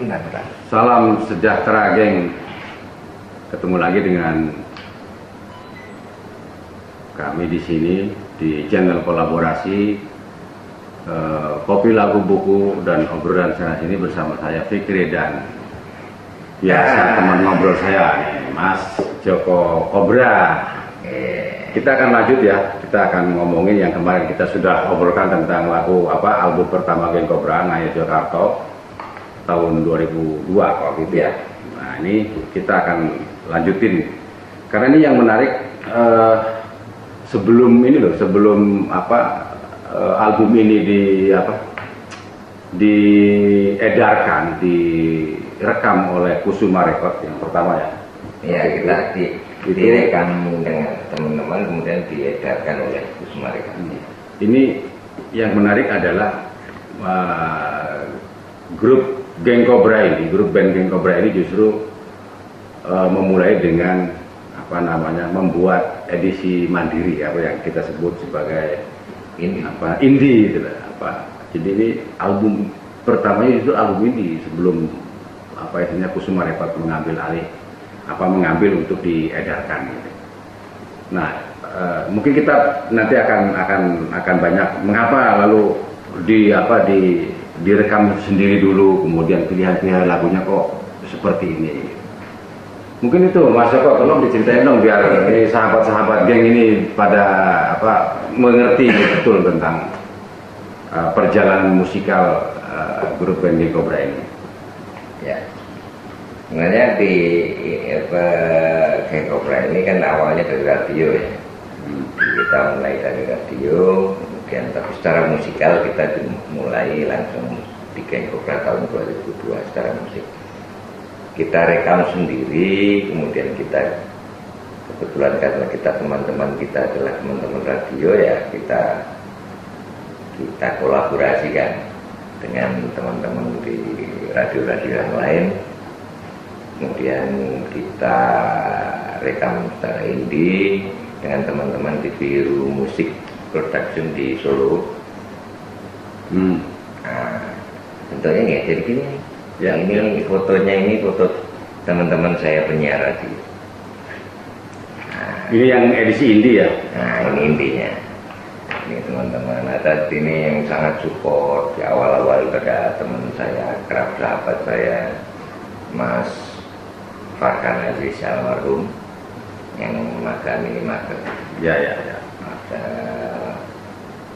Bentar. Salam sejahtera, geng. Ketemu lagi dengan kami di sini di channel kolaborasi Kopi Lagu Buku dan Obrolan Sana Sini bersama saya Fikri dan biasa teman ngobrol saya nih, Mas Joko Kobra. Kita akan lanjut ya, kita akan ngomongin yang kemarin kita sudah obrolkan tentang lagu album pertama Geng Kobra, Ngayu Jakarta tahun 2002 kalau gitu ya. Nah ini kita akan lanjutin karena ini yang menarik. Sebelum album ini diedarkan, direkam oleh Kusuma Record yang pertama ya. Ya, kita direkam dengan teman-teman, kemudian diedarkan oleh Kusuma Record. Ini yang menarik adalah grup Geng Kobra ini, grup band Geng Kobra ini justru memulai dengan membuat edisi mandiri, yang kita sebut sebagai indie gitu lah. Jadi ini album pertamanya itu album indie sebelum Kusuma Record mengambil untuk diedarkan gitu. Nah, mungkin kita nanti akan banyak mengapa lalu direkam sendiri dulu, kemudian pilihan-pilihan lagunya kok seperti ini. Mungkin itu Mas Joko, tolong diceritain dong biar ini sahabat-sahabat geng ini pada mengerti betul tentang perjalanan musikal grup band Geng Kobra ini. Ya, sebenarnya di Geng Kobra ini kan awalnya dari radio ya. Kita mulai dari radio, kemudian tapi secara musikal kita mulai langsung di Geng Kobra tahun 2002 secara musik. Kita rekam sendiri, kemudian kita kebetulan karena teman-teman kita adalah teman-teman radio ya, kita kolaborasikan dengan teman-teman di radio-radio yang lain. Kemudian kita rekam secara indie dengan teman-teman di Biru Musik Production di Solo. Nah, tentunya nggak jadi gini. Ya, ini fotonya, ini foto teman-teman saya penyiar radio. Nah, ini yang edisi indie ya? Nah, ini intinya. Ini teman-teman ada ini yang sangat support di awal-awal. Ada teman saya, kerap sahabat saya, Mas Farhan Aziz almarhum yang magang ini magang. Ya. Ada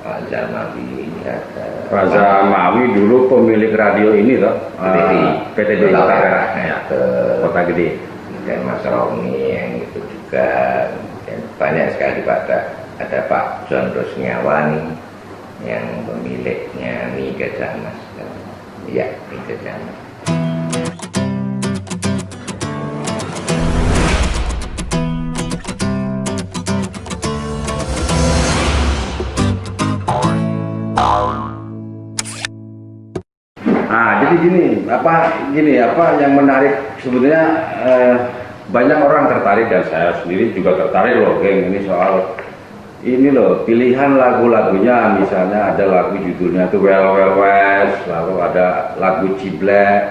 Raza Mawi, Raza Mawi dulu pemilik radio ini toh, PTB Kota Gede. Dan Mas Romi yang itu juga, dan banyak sekali ada Pak John Rosniawani yang pemiliknya Mi Gajah Mas. Ya, Mi Gajah Mas. Nah, jadi gini, apa yang menarik sebetulnya, banyak orang tertarik dan saya sendiri juga tertarik loh, geng, ini soal ini loh, pilihan lagu-lagunya. Misalnya ada lagu judulnya tuh Well Well West, lalu ada lagu Ciblek,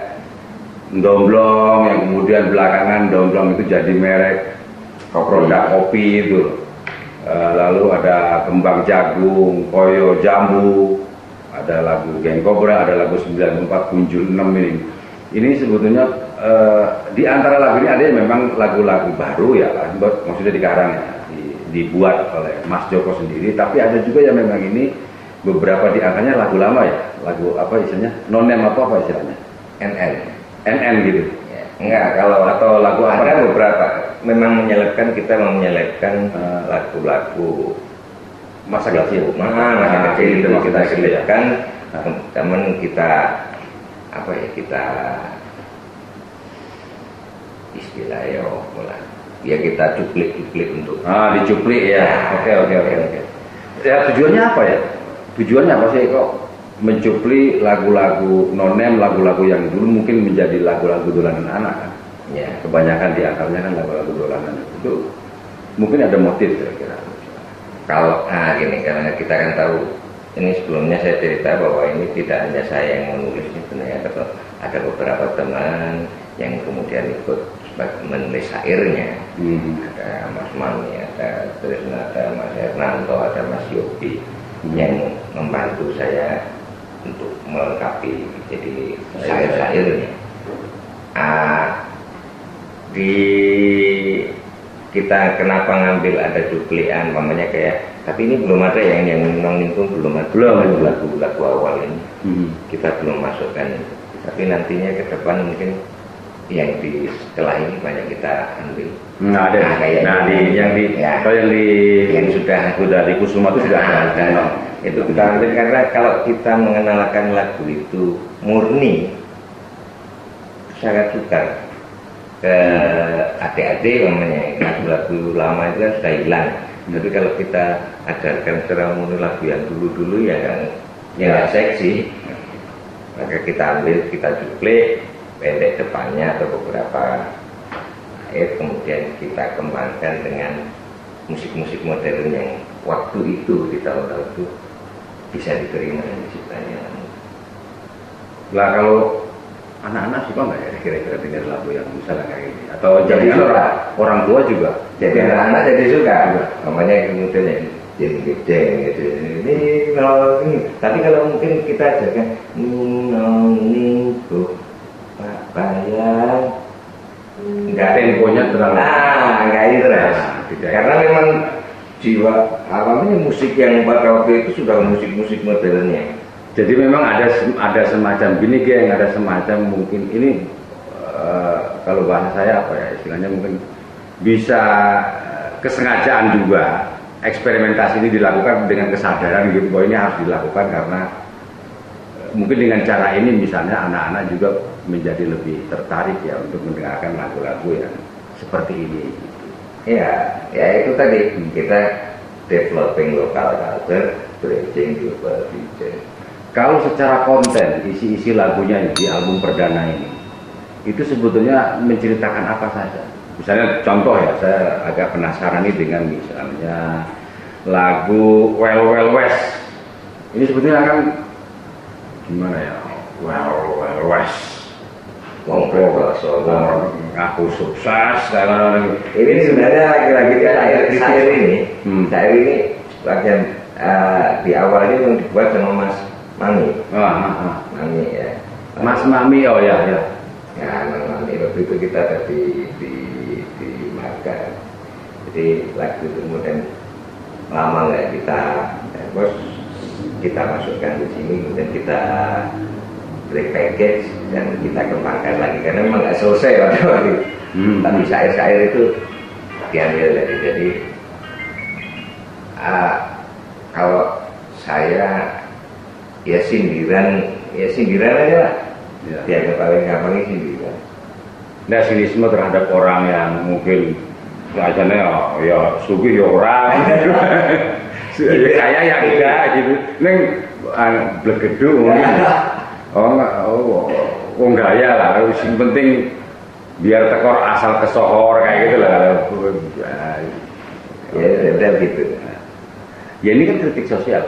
Domblong, yang kemudian belakangan Domblong itu jadi merek produk kopi itu. Lalu ada Kembang Jagung, Koyo Jambu, ada lagu Geng Kobra, ada lagu 94 Kunjul 6 ini. Ini sebetulnya di antara lagu ini ada yang memang lagu-lagu baru ya, maksudnya dikarang ya, dibuat oleh Mas Joko sendiri. Tapi ada juga yang memang ini beberapa di antaranya lagu lama ya, lagu istilahnya nonem apa istilahnya, NN gitu. Ya, enggak, atau lagu ada beberapa memang kita menyelipkan lagu-lagu masa kecil itu kita selipkan. Teman kita kita istilahnya kita cuplik untuk dicuplik ya. Oke. Ya, tujuannya apa ya? Tujuannya apa sih kok mencuplik lagu-lagu nonem, lagu-lagu yang dulu mungkin menjadi lagu-lagu dolanan anak kan? Ya, kebanyakan di antaranya kan lagu-lagu dolanan itu mungkin ada motif kira-kira. Kalau gini, karena kita kan tahu ini sebelumnya saya cerita bahwa ini tidak hanya saya yang menulis, sebenarnya ada beberapa teman yang kemudian ikut menulis syairnya. Ada Mas Mami, ada Trisna, ada Mas Hernanto, ada Mas Yopi yang membantu saya untuk melengkapi jadi syair-syairnya. Kita kenapa ngambil ada duplian, mamanya kayak, tapi ini belum ada yang Nong Ningkung belum ada lagu awal ini. Kita belum masukkan, tapi nantinya ke depan mungkin yang di setelah ini banyak kita ambil. Yang sudah di Kusuma itu sudah ada. Itu kita ambil karena kalau kita mengenalkan lagu itu murni, sangat sukar ke adik-adik, namanya lagu-lagu lama itu kan sudah hilang. Jadi kalau kita ajarkan secara murni lagu yang dulu-dulu ya nggak seksi, maka kita ambil, kita duplik pendek depannya atau beberapa ayat, kemudian kita kembangkan dengan musik-musik modern yang waktu itu di tahun-tahun itu bisa diterima ciptanya. Lah kalau anak-anak suka nggak ya kira-kira dengar lagu yang misalnya kayak gini? Atau jadi orang tua juga? Jadi anak-anak jadi suka. Namanya kemudian jadi gedeng gitu. Ini. Tapi kalau mungkin kita ajarkan Ningku Bayang, enggak, temponya terlalu enggak interest. Karena memang jiwa awalnya musik yang pada waktu itu sudah musik-musik modernnya. Jadi memang ada semacam gini, yang ada semacam mungkin ini kalau bahasa saya apa ya istilahnya, mungkin bisa kesengajaan juga eksperimentasi ini dilakukan dengan kesadaran gitu bahwa ini harus dilakukan karena mungkin dengan cara ini misalnya anak-anak juga menjadi lebih tertarik ya untuk mendengarkan lagu-lagu yang seperti ini. Ya itu tadi kita developing local culture, bridging global vision. Kalau secara konten, isi-isi lagunya di album perdana ini, itu sebetulnya menceritakan apa saja? Misalnya contoh ya, saya agak penasaran nih dengan misalnya lagu Well Well West. Ini sebetulnya kan gimana ya? Well Well West. Aku sukses. Ini sebenarnya lagi-lagi syair ini. Syair ini bagian di awal ini yang dibuat sama Mas Mami. Mami ya. Mas Mami, oh ya. Ya, Mas Mami waktu itu kita ada di Marga. Jadi lagu itu kemudian lama nggak kita masukkan di sini, kemudian kita repackage dan kita kembangkan lagi karena memang nggak selesai waktu itu. Tapi syair-syair itu diambil dari jadi kalau saya ya sindiran aja lah. Dianggap paling gampang sindiran. Nah, sinisme terhadap orang yang mungkin asalnya ya sugih ya orang kayak yang enggak gitu neng blegedung oh gaya lah, yang penting biar tekor asal kesohor kayak gitu lah. Ya gitu. Ya ini kan kritik sosial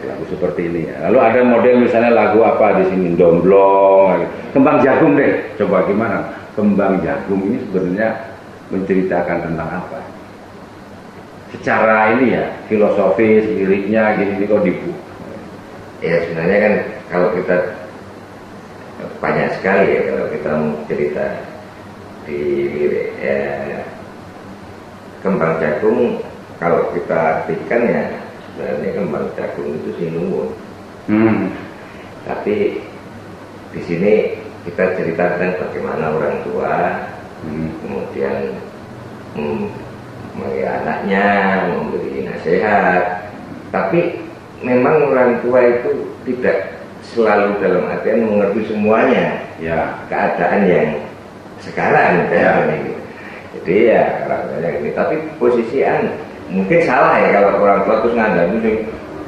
lagu seperti ini ya. Lalu ada model misalnya lagu apa di sini Domblong, Kembang Jagung deh, coba gimana Kembang Jagung ini sebenarnya menceritakan tentang apa? Secara ini ya filosofis, liriknya gini kok dibuat. Ya sebenarnya kan kalau kita banyak sekali ya kalau kita mau cerita di lirik Kembang Jagung, kalau kita artikan ya sebenarnya Kembang Jagung itu sinuwun. Tapi di sini kita ceritakan bagaimana orang tua kemudian anaknya memberi nasihat, tapi memang orang tua itu tidak selalu dalam artian mengerti semuanya ya keadaan yang sekarang gitu. Jadi ya rasanya ini, tapi posisian mungkin salah ya kalau orang tua terus ngandani sih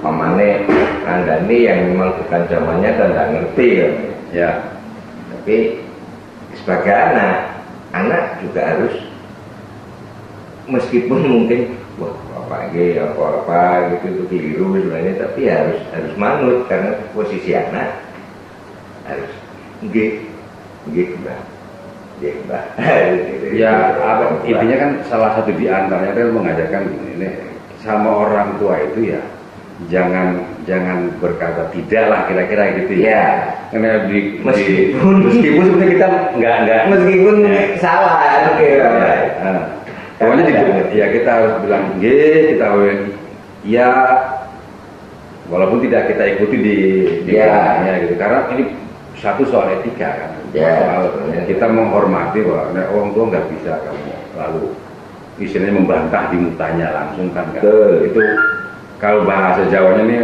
pamane ngandani yang memang bukan zamannya dan tidak ngerti kan. Ya. Tapi sebagai anak juga harus meskipun mungkin wah apa gitu itu keliru sebenarnya, tapi harus manut karena posisi anak harus mbah. Ya, intinya kan salah satu di antaranya kan mengajarkan ini sama orang tua itu ya jangan berkata tidak lah kira-kira gitu ya. Karena meskipun sebenarnya kita nggak meskipun salah pokoknya ya kita harus bilang kita ya walaupun tidak kita ikuti di belakangnya gitu, karena ini satu soal etika kan, soal kita menghormati bahwa orang tua nggak bisa kamu lalu istilahnya membantah di mutanya langsung kan. Itu kalau bahasa Jawanya nih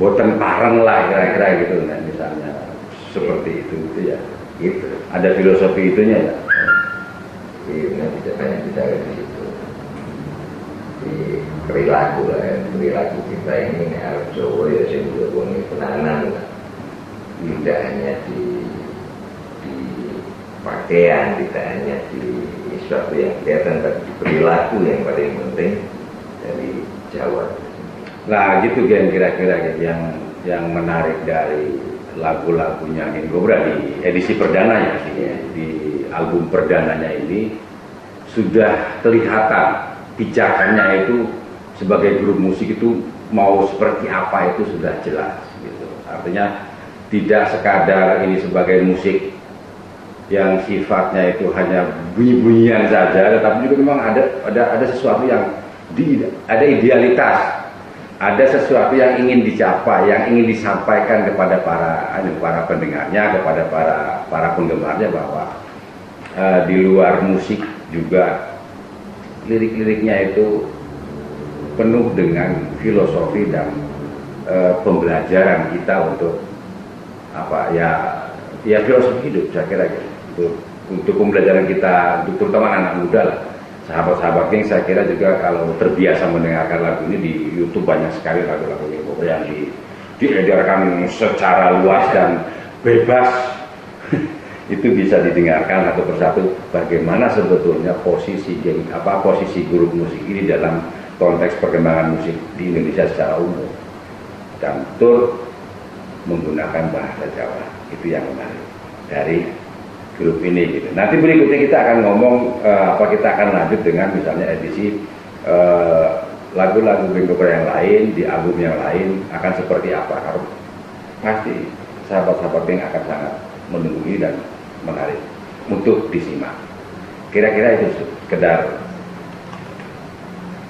boten pareng lah kira-kira gitu, nah misalnya seperti itu gitu ya, gitu ada filosofi itunya ya. Iya, tidak banyak bicara di situ. Di perilaku kita ini harus Jawa ya sing ini penanan lah. Tidak hanya di pakaian, tidak hanya di sesuatu yang kelihatan, tapi di perilaku yang paling penting dari Jawa. Nah gitu Gen, kira-kira yang menarik dari lagu-lagunya Geng Kobra di edisi perdananya sih, di album perdananya ini sudah kelihatan pijakannya itu sebagai grup musik itu mau seperti apa itu sudah jelas gitu. Artinya tidak sekadar ini sebagai musik yang sifatnya itu hanya bunyi-bunyian saja, tetapi juga memang ada sesuatu yang ada idealitas, ada sesuatu yang ingin dicapai, yang ingin disampaikan kepada para pendengarnya, kepada para penggemarnya, bahwa di luar musik juga lirik-liriknya itu penuh dengan filosofi dan pembelajaran kita untuk apa ya filosofi hidup, saya kira gitu. Untuk pembelajaran kita, terutama anak muda lah, sahabat-sahabat Geng, saya kira juga kalau terbiasa mendengarkan lagu ini di YouTube banyak sekali lagu-lagu yang diedarkan secara luas dan bebas. Itu bisa didengarkan satu persatu bagaimana sebetulnya posisi grup musik ini dalam konteks perkembangan musik di Indonesia secara umum, dan betul menggunakan bahasa Jawa. Itu yang menarik dari grup ini gitu. Nanti berikutnya kita akan ngomong kita akan lanjut dengan misalnya edisi lagu-lagu Geng Kobra yang lain di album yang lain akan seperti apa. Karena pasti sahabat-sahabat Geng akan sangat menunggu ini dan menarik untuk disimak. Kira-kira itu sekedar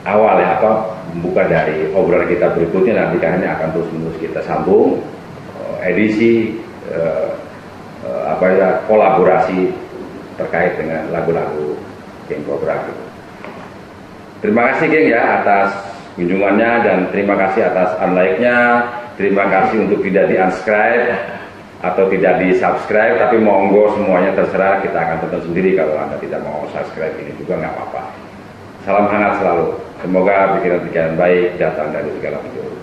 awal ya, membuka dari obrolan kita berikutnya. Nanti karena akan terus-menerus kita sambung edisi kolaborasi terkait dengan lagu-lagu Geng Kobra. Terima kasih Geng ya atas kunjungannya, dan terima kasih atas unlike-nya. Terima kasih untuk tidak di-unsubscribe atau tidak di-subscribe, tapi monggo semuanya terserah, kita akan tonton sendiri. Kalau Anda tidak mau subscribe ini juga nggak apa-apa. Salam hangat selalu. Semoga pikiran-pikiran baik datang dari segala penjuru.